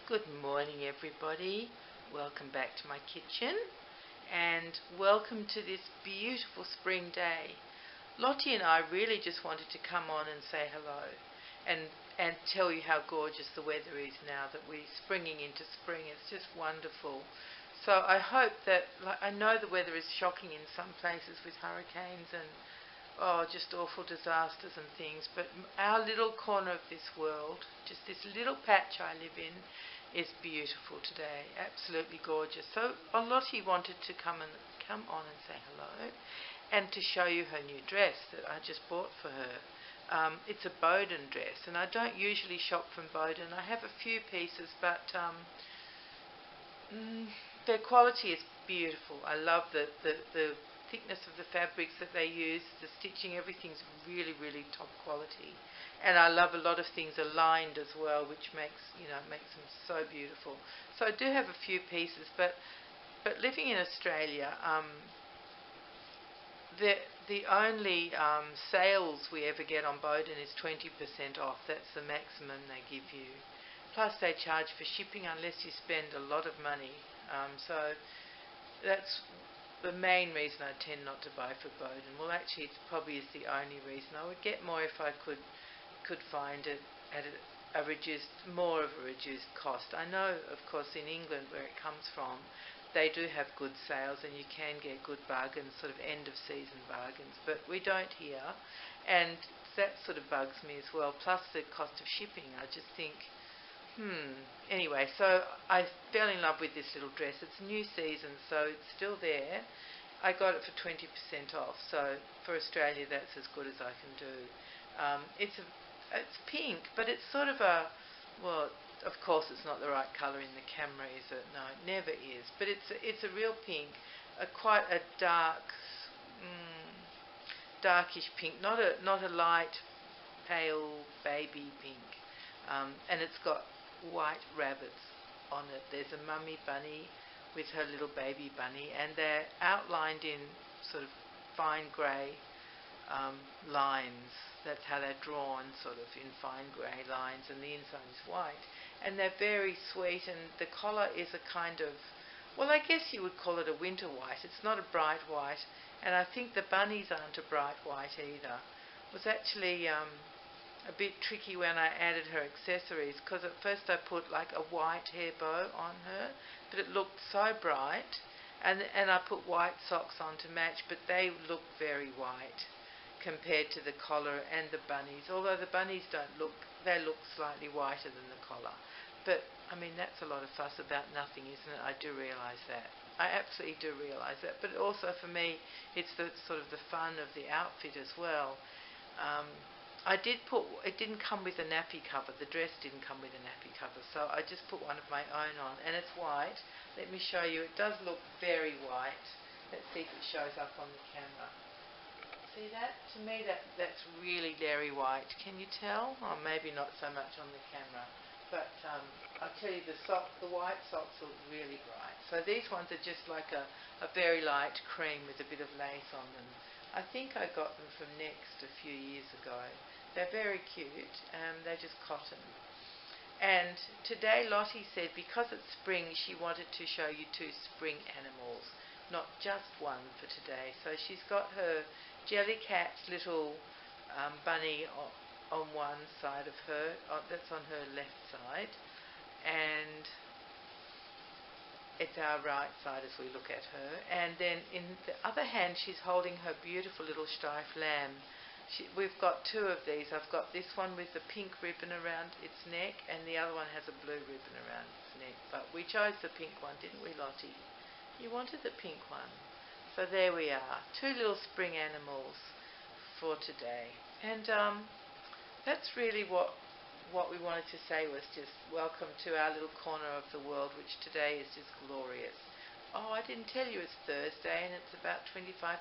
Good morning, everybody. Welcome back to my kitchen and welcome to this beautiful spring day. Lottie and I really just wanted to come on and say hello and tell you how gorgeous the weather is now that we're springing into spring. It's just wonderful. So I hope that, I know the weather is shocking in some places with hurricanes and just awful disasters and things, but our little corner of this world, just this little patch I live in, is beautiful today. Absolutely gorgeous. So Lottie wanted to come on and say hello and to show you her new dress that I just bought for her. It's a Boden dress, and I don't usually shop from Boden. I have a few pieces, but their quality is beautiful. I love the thickness of the fabrics that they use, the stitching, everything's really, really top quality. And I love a lot of things aligned as well, which makes them so beautiful. So I do have a few pieces, but living in Australia, the only sales we ever get on Boden is 20% off. That's the maximum they give you. Plus they charge for shipping unless you spend a lot of money. So that's the main reason I tend not to buy for Boden. Well, actually, it probably is the only reason. I would get more if I could find it at more of a reduced cost. I know, of course, in England, where it comes from, they do have good sales and you can get good bargains, sort of end-of-season bargains, but we don't here, and that sort of bugs me as well, plus the cost of shipping. I just think, Anyway, so I fell in love with this little dress. It's new season, so it's still there. I got it for 20% off, so for Australia that's as good as I can do. It's pink, but it's sort of of course it's not the right colour in the camera, is it? No, it never is. But it's a real pink, quite a darkish pink, not a light, pale baby pink. And it's got white rabbits on it. There's a mummy bunny with her little baby bunny, and they're outlined in sort of fine grey lines. That's how they're drawn, sort of in fine grey lines, and the inside is white. And they're very sweet, and the collar is a kind of, well, I guess you would call it a winter white. It's not a bright white, and I think the bunnies aren't a bright white either. It was actually a bit tricky when I added her accessories, because at first I put like a white hair bow on her, but it looked so bright, and I put white socks on to match, but they look very white compared to the collar and the bunnies, although the bunnies they look slightly whiter than the collar. But I mean, that's a lot of fuss about nothing, isn't it? I do realise that. I absolutely do realise that, but also for me it's the sort of the fun of the outfit as well. It didn't come with a nappy cover. The dress didn't come with a nappy cover, so I just put one of my own on, and it's white. Let me show you. It does look very white. Let's see if it shows up on the camera. See that? To me, that's really very white. Can you tell? Oh, maybe not so much on the camera, but I'll tell you, the white socks look really bright. So these ones are just like a very light cream with a bit of lace on them. I think I got them from Next a few years ago. They're very cute, and they're just cotton. And today Lottie said because it's spring, she wanted to show you two spring animals, not just one for today. So she's got her Jellycat's little bunny on one side of her, that's on her left side, and it's our right side as we look at her. And then in the other hand, she's holding her beautiful little Steiff lamb. We've got two of these. I've got this one with the pink ribbon around its neck, and the other one has a blue ribbon around its neck. But we chose the pink one, didn't we, Lottie? You wanted the pink one. So there we are. Two little spring animals for today. And that's really what we wanted to say, was just welcome to our little corner of the world, which today is just glorious. Oh, I didn't tell you it's Thursday, and it's about 11:25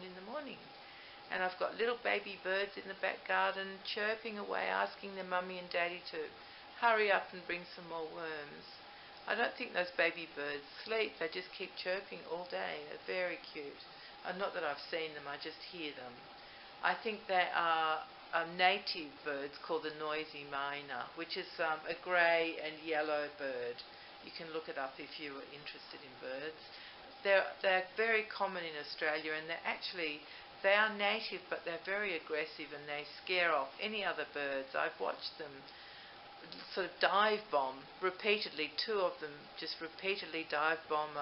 in the morning. And I've got little baby birds in the back garden chirping away, asking their mummy and daddy to hurry up and bring some more worms. I don't think those baby birds sleep. They just keep chirping all day. They're very cute. Not that I've seen them, I just hear them. I think they are native birds called the noisy myna, which is a grey and yellow bird. You can look it up if you are interested in birds. They're very common in Australia, and they are native, but they're very aggressive and they scare off any other birds. I've watched them sort of dive bomb repeatedly. Two of them just repeatedly dive bomb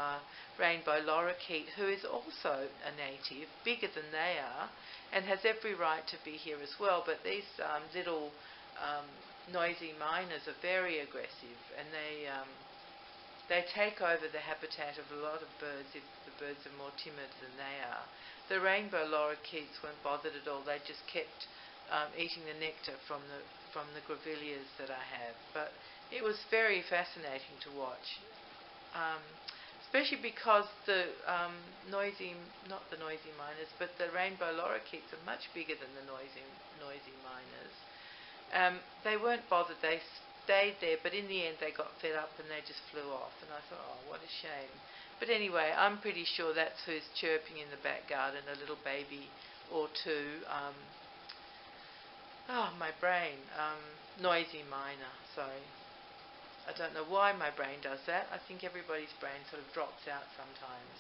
rainbow lorikeet, who is also a native, bigger than they are, and has every right to be here as well. But these little noisy mynas are very aggressive, and they take over the habitat of a lot of birds if the birds are more timid than they are. The rainbow lorikeets weren't bothered at all. They just kept eating the nectar from the grevilleas that I have. But it was very fascinating to watch, especially because the not the noisy mynas, but the rainbow lorikeets are much bigger than the noisy mynas. They weren't bothered. They stayed there, but in the end they got fed up and they just flew off. And I thought, oh, what a shame. But anyway, I'm pretty sure that's who's chirping in the back garden, a little baby or two. My brain. Noisy myna, sorry. I don't know why my brain does that. I think everybody's brain sort of drops out sometimes.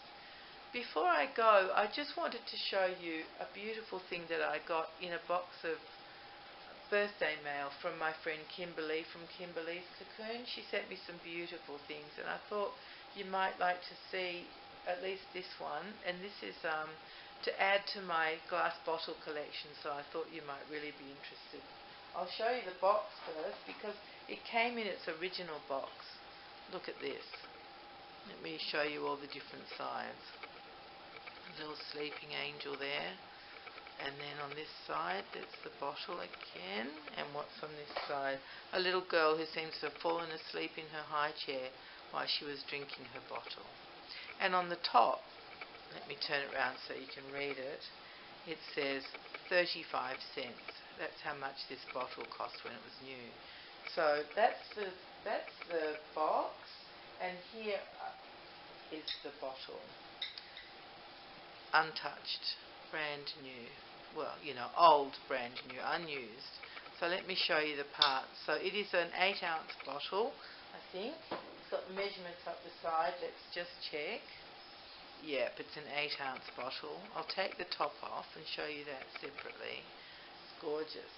Before I go, I just wanted to show you a beautiful thing that I got in a box of birthday mail from my friend Kymberlee from Kymberlee's Cocoon. She sent me some beautiful things, and I thought you might like to see at least this one. And this is to add to my glass bottle collection, so I thought you might really be interested. I'll show you the box first because it came in its original box. Look at this. Let me show you all the different sides. A little sleeping angel there. And then on this side, there's the bottle again. And what's on this side? A little girl who seems to have fallen asleep in her high chair while she was drinking her bottle. And on the top, let me turn it around so you can read it. It says 35 cents. That's how much this bottle cost when it was new. So that's the box, and here is the bottle. Untouched, brand new. Well, old, brand new, unused. So let me show you the parts. So it is an 8-ounce bottle, I think. It's got the measurements up the side. Let's just check. Yep, it's an 8-ounce bottle. I'll take the top off and show you that separately. It's gorgeous.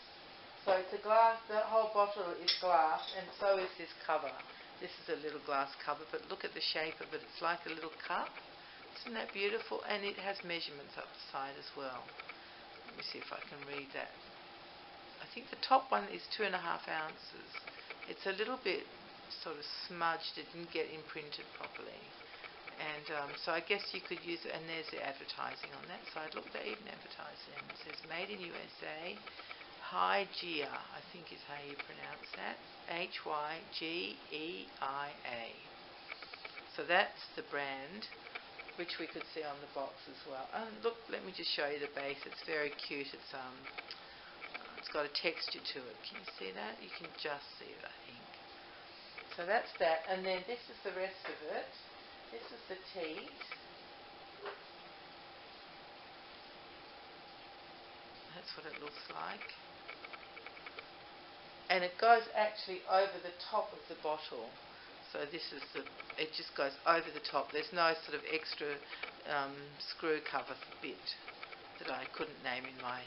So it's a glass, the whole bottle is glass, and so is this cover. This is a little glass cover, but look at the shape of it. It's like a little cup. Isn't that beautiful? And it has measurements up the side as well. Let me see if I can read that. I think the top one is 2.5 ounces. It's a little bit sort of smudged. It didn't get imprinted properly. And so I guess you could use it, and there's the advertising on that side. Look, they even advertise them. It says made in USA, Hygeia, I think is how you pronounce that, Hygeia. So that's the brand, which we could see on the box as well. And look, let me just show you the base. It's very cute. It's got a texture to it. Can you see that? You can just see it, I think. So that's that, and then this is the rest of it. This is the teat. That's what it looks like. And it goes actually over the top of the bottle. So this is it just goes over the top. There's no sort of extra screw cover bit that I couldn't name in my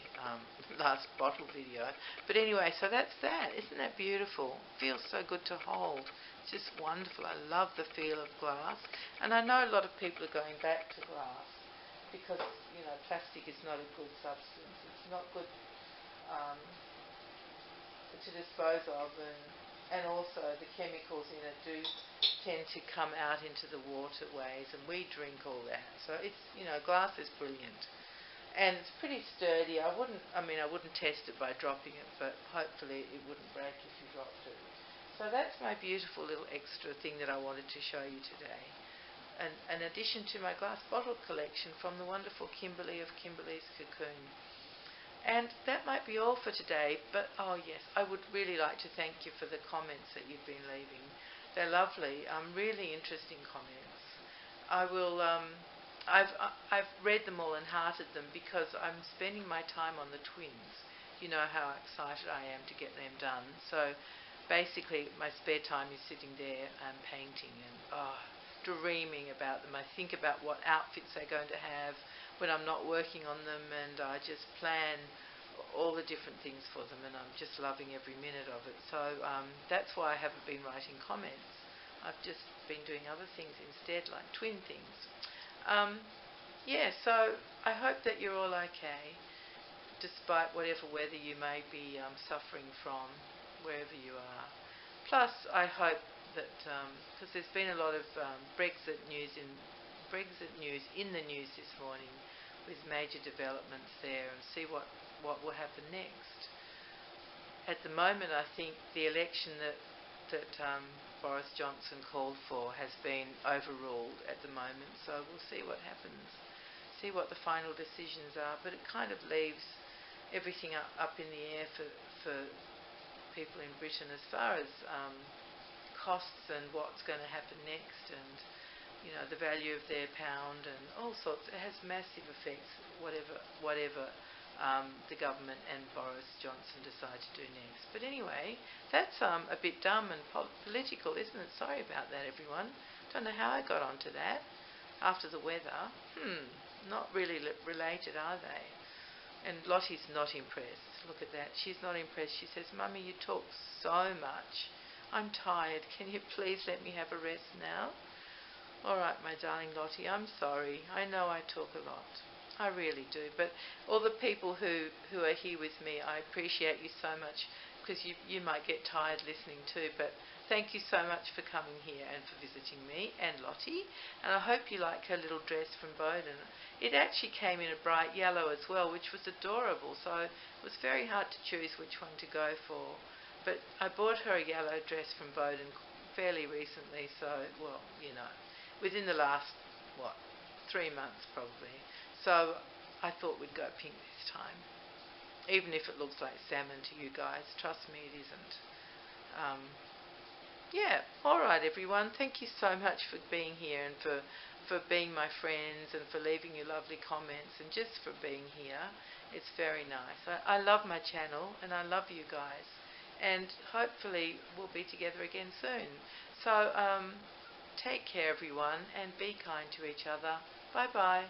last bottle video. But anyway, so that's that. Isn't that beautiful? Feels so good to hold. It's just wonderful. I love the feel of glass. And I know a lot of people are going back to glass because, plastic is not a good substance. It's not good to dispose of, and also the chemicals in it do tend to come out into the waterways, and we drink all that. So it's, glass is brilliant. And it's pretty sturdy. I wouldn't test it by dropping it, but hopefully it wouldn't break if you dropped it. So that's my beautiful little extra thing that I wanted to show you today. And in addition to my glass bottle collection from the wonderful Kymberlee of Kymberlee's Cocoon. And that might be all for today, but oh yes, I would really like to thank you for the comments that you've been leaving. They're lovely, really interesting comments. I will, I've read them all and hearted them because I'm spending my time on the twins. you know how excited I am to get them done. So basically my spare time is sitting there and painting and dreaming about them. I think about what outfits they're going to have when I'm not working on them, and I just plan all the different things for them, and I'm just loving every minute of it. So that's why I haven't been writing comments. I've just been doing other things instead, like twin things. So I hope that you're all okay, despite whatever weather you may be suffering from, wherever you are. Plus, I hope that, because there's been a lot of Brexit news in the news this morning, with major developments there, and see what will happen next. At the moment, I think the election that Boris Johnson called for has been overruled at the moment, so we'll see what happens, see what the final decisions are, but it kind of leaves everything up in the air for people in Britain as far as costs and what's going to happen next, and the value of their pound and all sorts. It has massive effects, whatever the government and Boris Johnson decide to do next. But anyway, that's a bit dumb and political, isn't it? Sorry about that, everyone. Don't know how I got onto that after the weather. Not really related, are they? And Lottie's not impressed. Look at that. She's not impressed. She says, "Mummy, you talk so much. I'm tired. Can you please let me have a rest now?" All right, my darling Lottie, I'm sorry. I know I talk a lot. I really do. But all the people who are here with me, I appreciate you so much, because you might get tired listening too. But thank you so much for coming here and for visiting me and Lottie. And I hope you like her little dress from Boden. It actually came in a bright yellow as well, which was adorable. So it was very hard to choose which one to go for. But I bought her a yellow dress from Boden fairly recently, so, within the last, 3 months probably. So I thought we'd go pink this time, even if it looks like salmon to you guys. Trust me, it isn't. All right, everyone. Thank you so much for being here and for being my friends and for leaving your lovely comments and just for being here. It's very nice. I love my channel and I love you guys. And hopefully we'll be together again soon. So take care, everyone, and be kind to each other. Bye-bye.